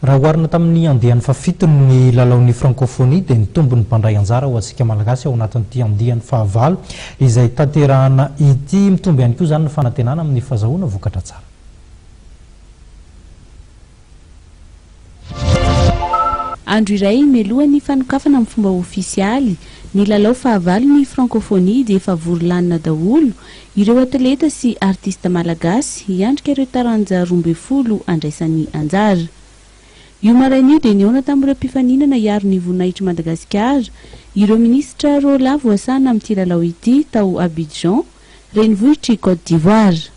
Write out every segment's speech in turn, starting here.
Raha hoarina tamin'ny andiany faha-fiton'ny lalaon'ny Francophonie dia nitombo ny mpandray anjara ho antsika Malagasy ao anatin'ity andiany faha-valo izay tanterahana ity. Mitombo ihany koa izany ny fanantenana amin'ny fahazoana vokatra tsara. Andro iray melohan'ny fanokafana amin'ny fomba ofisialy ny lalao faha-valo ny Francophonie dia efa vory lanina daholo ireo atleta sy artista malagasy hiandrika ireo taranja 12 andraisan'ny anjara. Io marain'io dia niona tamin'ireo mpifaninana hiaro ny voninahitry Madagasikara ireo ministra Raha voasana amin'ity lalao ity tao Abidjan, renivohitry Côte d'Ivoire.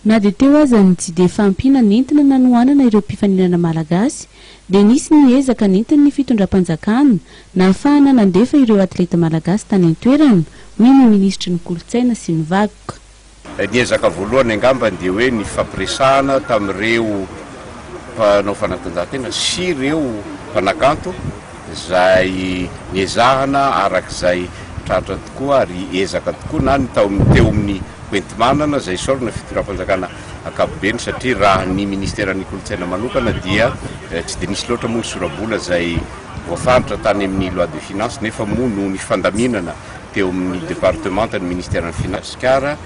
Na dia teo aza ny tsy dia fampina nentina nanoanana ireo mpifaninana malagasy dia nisy niezaka nentin'ny fitondram-panjakana na ahafahana nandefa ireo atleta malagasy tany an-toerana hoy ny ministry ny kolotsaina sy ny vakoka. Niezaka voalohany angambany dia hoe ny fampiresahana tamin'ireo mpanao fanatanjahantena sy ireo mpanakanto izay niezahana arak'izay tratra tokoa ary ezaka tokoa na ny teo amin'ny hoentimanana izay sorona fitondram-panjakana ankapobeny satria raha ny ministeran'ny kolotsaina manokana dia tsy dia nisy loatra moa ny sorabola izay voafaritra tany amin'ny loi de finance nefa moa no ny fandaminana teo amin'ny départementany ministeran'ny finasikara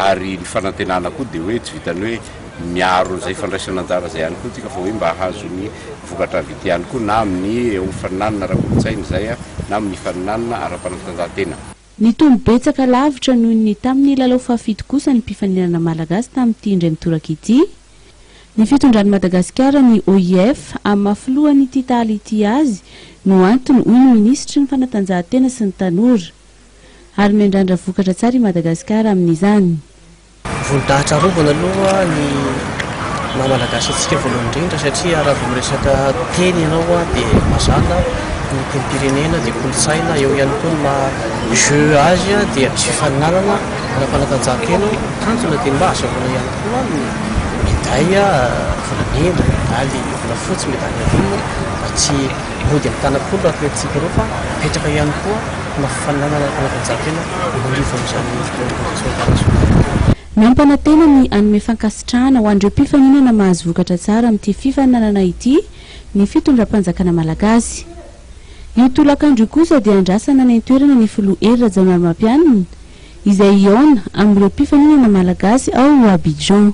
ary ny fanantenana koa dia hoe tsy vitany hoe miaro izay fandraisana anjara izay ihany koa tika fa hoe mba hahazo ny vokatra vity ihany koa na amin'ny faninanana ara-kolotsaina izay na amin'ny faninanana ara-panatanjahantena. Nitombo betsaka lavitra noho ny tamin'ny lalao faha-fito kosa ny mpifaninana malagasy tamin'ity indray mitoraka ity. Ny fitondrany Madagasikara ny OIF amin'ny mahafilohan'ny ity taly ity azy no antony hoy ny ministry ny fanatanjahantena sy ny tanora ary miandrandra vokatra tsara i Madagasikara amin'izany. Vonin-dahatra rovana aloha ny malagasy antsika voalohany indrindra satria raha vao miresaka teny ianao dia mazana ny teny-pirenena dia kolotsaina eo ihany koa ny Jeux azy dia tsy fifaninanana ara-panatanjahantena tanjona dia mba azahoana ihany koa ny medaille volamena, medaille volafotsy, medaille arina mba tsy mody amin'ny tanak'olo atletika ireo fa mipetraka ihany koa na fifaninanana ara-panatanjahantena molivo amin'izany fotoana. Miampanantena ny anome fankasitrahana ho an'ireo mpifaninana mahazo vokatra tsara amin'ity fifaninanana ity ny fitondram-panjakana malagasy. Io tolakandro kosa dia andrasana ny an-toerana ny filoha hery Raha mampianina izay iona amin'ireo mpifaninana malagasy ao Abidjan.